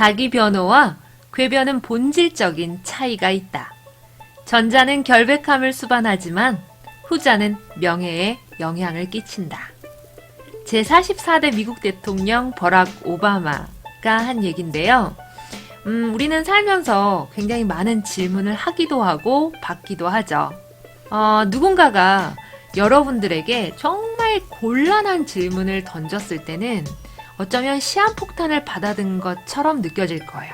자기 변호와 궤변은 본질적인 차이가 있다. 전자는 결백함을 수반하지만 후자는 명예에 영향을 끼친다. 제44대 미국 대통령 버락 오바마가 한 얘긴데요. 우리는 살면서 굉장히 많은 질문을 하기도 하고 받기도 하죠. 누군가가 여러분들에게 정말 곤란한 질문을 던졌을 때는 어쩌면 시한폭탄을 받아든 것처럼 느껴질 거예요.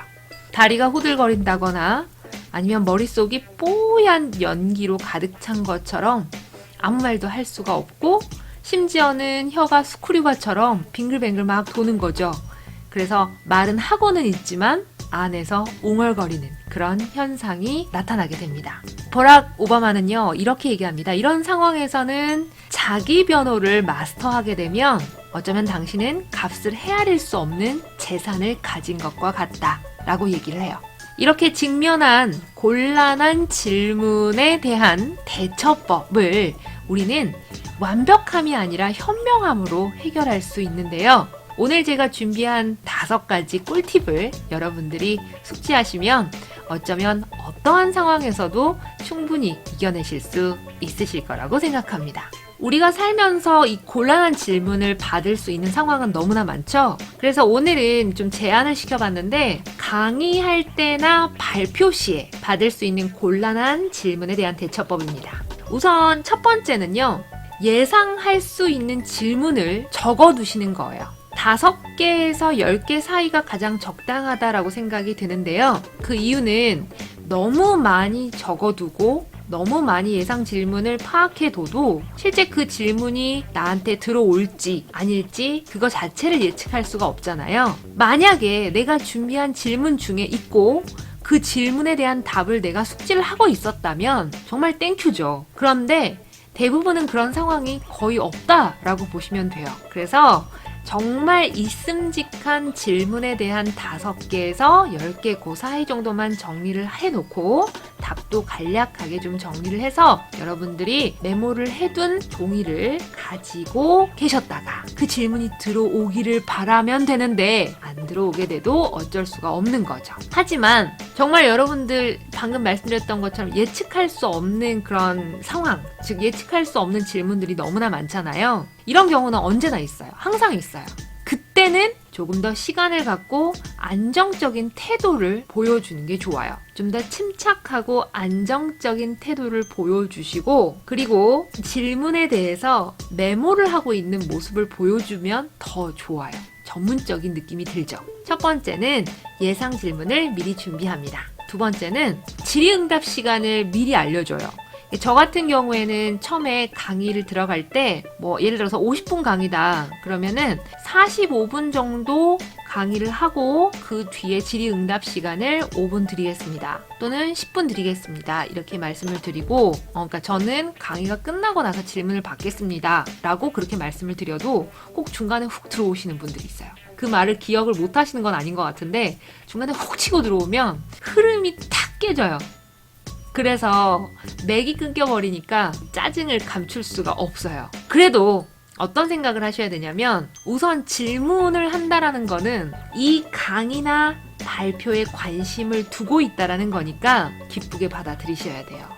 다리가 후들거린다거나 아니면 머릿속이 뽀얀 연기로 가득 찬 것처럼 아무 말도 할 수가 없고 심지어는 혀가 스크류바처럼 빙글빙글 막 도는 거죠. 그래서 말은 하고는 있지만 안에서 웅얼거리는 그런 현상이 나타나게 됩니다. 버락 오바마는요, 이렇게 얘기합니다. 이런 상황에서는 자기 변호를 마스터하게 되면 어쩌면 당신은 값을 헤아릴 수 없는 재산을 가진 것과 같다 라고 얘기를 해요. 이렇게 직면한 곤란한 질문에 대한 대처법을 우리는 완벽함이 아니라 현명함으로 해결할 수 있는데요. 오늘 제가 준비한 5가지 꿀팁을 여러분들이 숙지하시면 어쩌면 어떠한 상황에서도 충분히 이겨내실 수 있으실 거라고 생각합니다. 우리가 살면서 이 곤란한 질문을 받을 수 있는 상황은 너무나 많죠? 그래서 오늘은 좀 제안을 시켜봤는데 강의할 때나 발표 시에 받을 수 있는 곤란한 질문에 대한 대처법입니다. 우선 첫 번째는요. 예상할 수 있는 질문을 적어두시는 거예요. 5개에서 10개 사이가 가장 적당하다라고 생각이 드는데요. 그 이유는 너무 많이 적어두고 너무 많이 예상 질문을 파악해둬도 실제 그 질문이 나한테 들어올지 아닐지 그거 자체를 예측할 수가 없잖아요. 만약에 내가 준비한 질문 중에 있고 그 질문에 대한 답을 내가 숙지를 하고 있었다면 정말 땡큐죠. 그런데 대부분은 그런 상황이 거의 없다라고 보시면 돼요. 그래서 정말 있음직한 질문에 대한 5개에서 10개 그 사이 정도만 정리를 해놓고 답도 간략하게 좀 정리를 해서 여러분들이 메모를 해둔 종이를 가지고 계셨다가 그 질문이 들어오기를 바라면 되는데 안 들어오게 돼도 어쩔 수가 없는 거죠. 하지만 정말 여러분들 방금 말씀드렸던 것처럼 예측할 수 없는 그런 상황, 즉 예측할 수 없는 질문들이 너무나 많잖아요. 이런 경우는 언제나 있어요. 항상 있어요. 그때는 조금 더 시간을 갖고 안정적인 태도를 보여주는 게 좋아요. 좀 더 침착하고 안정적인 태도를 보여주시고 그리고 질문에 대해서 메모를 하고 있는 모습을 보여주면 더 좋아요. 전문적인 느낌이 들죠. 첫 번째는 예상 질문을 미리 준비합니다. 두 번째는 질의응답 시간을 미리 알려줘요. 저 같은 경우에는 처음에 강의를 들어갈 때 예를 들어서 50분 강의다 그러면은 45분 정도 강의를 하고 그 뒤에 질의응답 시간을 5분 드리겠습니다. 또는 10분 드리겠습니다. 이렇게 말씀을 드리고 그러니까 저는 강의가 끝나고 나서 질문을 받겠습니다. 라고 그렇게 말씀을 드려도 꼭 중간에 훅 들어오시는 분들이 있어요. 그 말을 기억을 못 하시는 건 아닌 것 같은데 중간에 훅 치고 들어오면 흐름이 탁 깨져요. 그래서 맥이 끊겨버리니까 짜증을 감출 수가 없어요. 그래도 어떤 생각을 하셔야 되냐면 우선 질문을 한다라는 거는 이 강의나 발표에 관심을 두고 있다라는 거니까 기쁘게 받아들이셔야 돼요.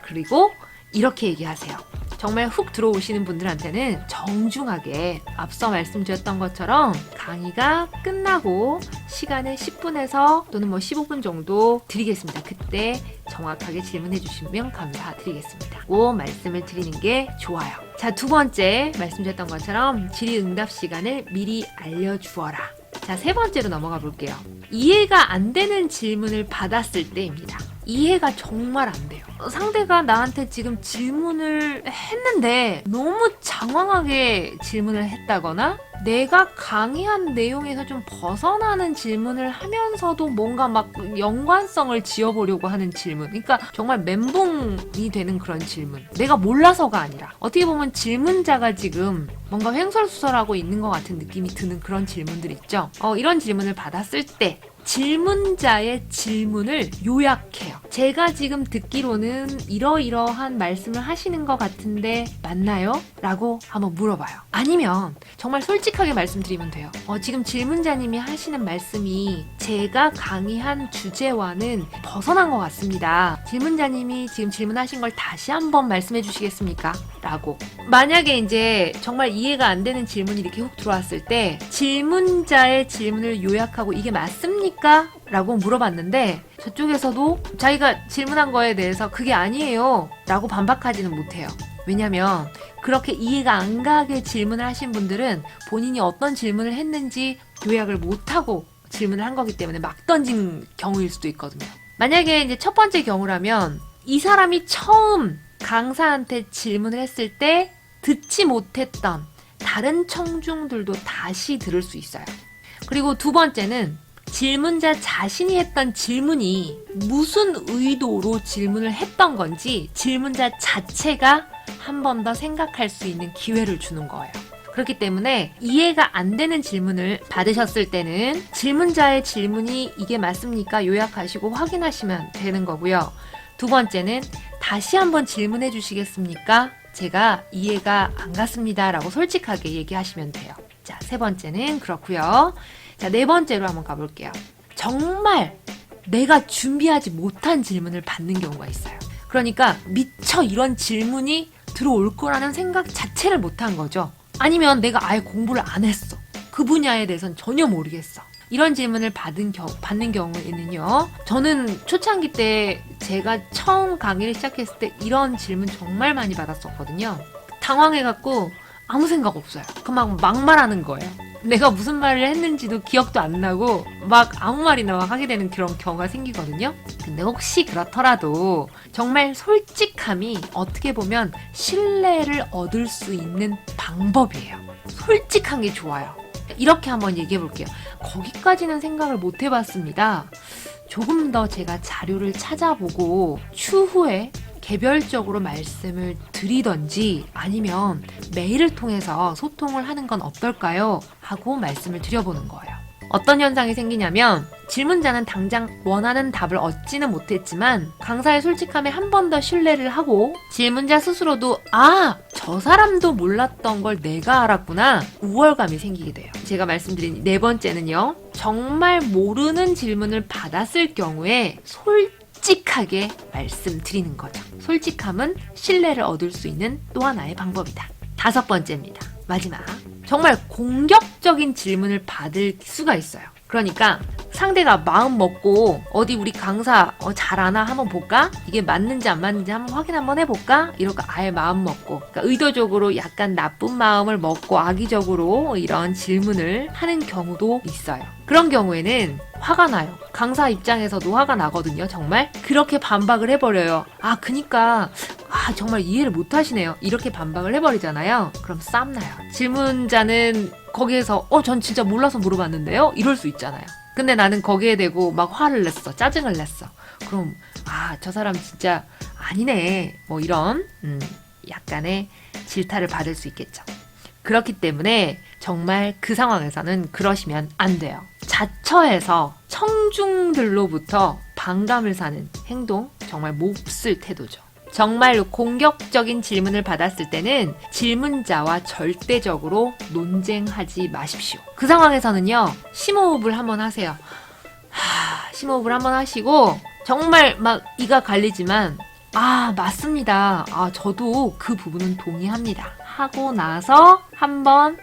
그리고 이렇게 얘기하세요. 정말 훅 들어오시는 분들한테는 정중하게 앞서 말씀드렸던 것처럼 강의가 끝나고 시간을 10분에서 또는 15분 정도 드리겠습니다. 그때 정확하게 질문해 주시면 감사드리겠습니다. 고 말씀을 드리는 게 좋아요. 자, 두 번째 말씀드렸던 것처럼 질의응답 시간을 미리 알려주어라. 자, 세 번째로 넘어가 볼게요. 이해가 안 되는 질문을 받았을 때입니다. 이해가 정말 안 돼요. 상대가 나한테 지금 질문을 했는데 너무 장황하게 질문을 했다거나 내가 강의한 내용에서 좀 벗어나는 질문을 하면서도 뭔가 막 연관성을 지어보려고 하는 질문. 그러니까 정말 멘붕이 되는 그런 질문. 내가 몰라서가 아니라 어떻게 보면 질문자가 지금 뭔가 횡설수설하고 있는 것 같은 느낌이 드는 그런 질문들 있죠. 이런 질문을 받았을 때 질문자의 질문을 요약해요. 제가 지금 듣기로는 이러이러한 말씀을 하시는 것 같은데 맞나요? 라고 한번 물어봐요. 아니면 정말 솔직하게 말씀드리면 돼요. 지금 질문자님이 하시는 말씀이 제가 강의한 주제와는 벗어난 것 같습니다. 질문자님이 지금 질문하신 걸 다시 한번 말씀해 주시겠습니까? 라고. 만약에 이제 정말 이해가 안 되는 질문이 이렇게 훅 들어왔을 때 질문자의 질문을 요약하고 이게 맞습니까? 라고 물어봤는데 저쪽에서도 자기가 질문한 거에 대해서 그게 아니에요 라고 반박하지는 못해요. 왜냐면 그렇게 이해가 안 가게 질문을 하신 분들은 본인이 어떤 질문을 했는지 요약을 못하고 질문을 한 거기 때문에 막 던진 경우일 수도 있거든요. 만약에 이제 첫 번째 경우라면 이 사람이 처음 강사한테 질문을 했을 때 듣지 못했던 다른 청중들도 다시 들을 수 있어요. 그리고 두 번째는 질문자 자신이 했던 질문이 무슨 의도로 질문을 했던 건지 질문자 자체가 한 번 더 생각할 수 있는 기회를 주는 거예요. 그렇기 때문에 이해가 안 되는 질문을 받으셨을 때는 질문자의 질문이 이게 맞습니까? 요약하시고 확인하시면 되는 거고요. 두 번째는 다시 한번 질문해 주시겠습니까? 제가 이해가 안 갔습니다. 라고 솔직하게 얘기하시면 돼요. 자, 세 번째는 그렇고요. 자, 네 번째로 한번 가볼게요. 정말 내가 준비하지 못한 질문을 받는 경우가 있어요. 그러니까 미처 이런 질문이 들어올 거라는 생각 자체를 못한 거죠. 아니면 내가 아예 공부를 안 했어. 그 분야에 대해서는 전혀 모르겠어. 이런 질문을 받는 경우에는요. 저는 초창기 때 제가 처음 강의를 시작했을 때 이런 질문 정말 많이 받았었거든요. 당황해갖고 아무 생각 없어요. 막 말하는 거예요. 내가 무슨 말을 했는지도 기억도 안 나고 막 아무 말이나 막 하게 되는 그런 경우가 생기거든요. 근데 혹시 그렇더라도 정말 솔직함이 어떻게 보면 신뢰를 얻을 수 있는 방법이에요. 솔직한 게 좋아요. 이렇게 한번 얘기해 볼게요. 거기까지는 생각을 못 해봤습니다. 조금 더 제가 자료를 찾아보고 추후에 개별적으로 말씀을 드리던지 아니면 메일을 통해서 소통을 하는 건 어떨까요? 하고 말씀을 드려보는 거예요. 어떤 현상이 생기냐면 질문자는 당장 원하는 답을 얻지는 못했지만 강사의 솔직함에 한 번 더 신뢰를 하고 질문자 스스로도 저 사람도 몰랐던 걸 내가 알았구나 우월감이 생기게 돼요. 제가 말씀드린 네 번째는요. 정말 모르는 질문을 받았을 경우에 솔직하게 말씀드리는 거죠. 솔직함은 신뢰를 얻을 수 있는 또 하나의 방법이다. 다섯 번째입니다. 마지막. 정말 공격적인 질문을 받을 수가 있어요. 그러니까 상대가 마음 먹고 어디 우리 강사 잘 아나 한번 볼까? 이게 맞는지 안 맞는지 한번 확인 한번 해볼까? 이러고 아예 마음 먹고 그러니까 의도적으로 약간 나쁜 마음을 먹고 악의적으로 이런 질문을 하는 경우도 있어요. 그런 경우에는 화가 나요. 강사 입장에서도 화가 나거든요. 정말 그렇게 반박을 해버려요. 그니까 정말 이해를 못 하시네요. 이렇게 반박을 해버리잖아요. 그럼 쌈나요. 질문자는 거기에서 전 진짜 몰라서 물어봤는데요? 이럴 수 있잖아요. 근데 나는 거기에 대고 막 화를 냈어. 짜증을 냈어. 그럼 저 사람 진짜 아니네. 뭐 이런 약간의 질타를 받을 수 있겠죠. 그렇기 때문에 정말 그 상황에서는 그러시면 안 돼요. 자처해서 청중들로부터 반감을 사는 행동, 정말 몹쓸 태도죠. 정말로 공격적인 질문을 받았을 때는 질문자와 절대적으로 논쟁하지 마십시오. 그 상황에서는요, 심호흡을 한번 하세요. 심호흡을 한번 하시고 정말 막 이가 갈리지만 맞습니다. 저도 그 부분은 동의합니다. 하고 나서 한번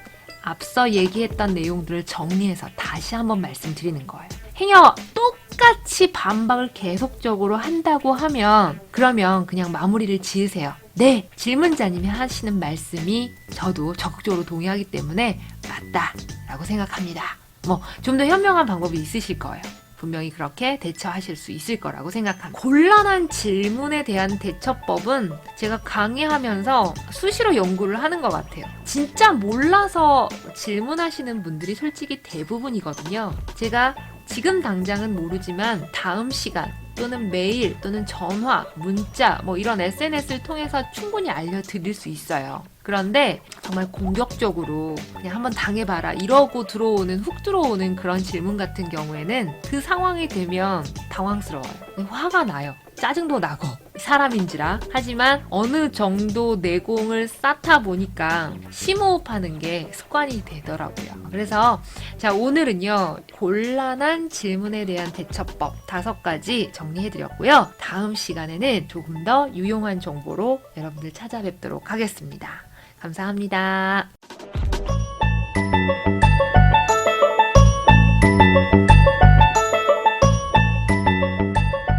앞서 얘기했던 내용들을 정리해서 다시 한번 말씀드리는 거예요. 행여 똑같이 반박을 계속적으로 한다고 하면 그러면 그냥 마무리를 지으세요. 네, 질문자님이 하시는 말씀이 저도 적극적으로 동의하기 때문에 맞다라고 생각합니다. 좀 더 현명한 방법이 있으실 거예요. 분명히 그렇게 대처하실 수 있을 거라고 생각합니다. 곤란한 질문에 대한 대처법은 제가 강의하면서 수시로 연구를 하는 것 같아요. 진짜 몰라서 질문하시는 분들이 솔직히 대부분이거든요. 제가 지금 당장은 모르지만 다음 시간 또는 메일 또는 전화, 문자 이런 SNS를 통해서 충분히 알려드릴 수 있어요. 그런데 정말 공격적으로 그냥 한번 당해봐라 이러고 훅 들어오는 그런 질문 같은 경우에는 그 상황이 되면 당황스러워요. 화가 나요. 짜증도 나고 사람인지라. 하지만 어느 정도 내공을 쌓다 보니까 심호흡하는 게 습관이 되더라고요. 그래서 자, 오늘은요, 곤란한 질문에 대한 대처법 5가지 정리해드렸고요. 다음 시간에는 조금 더 유용한 정보로 여러분들 찾아뵙도록 하겠습니다. 감사합니다.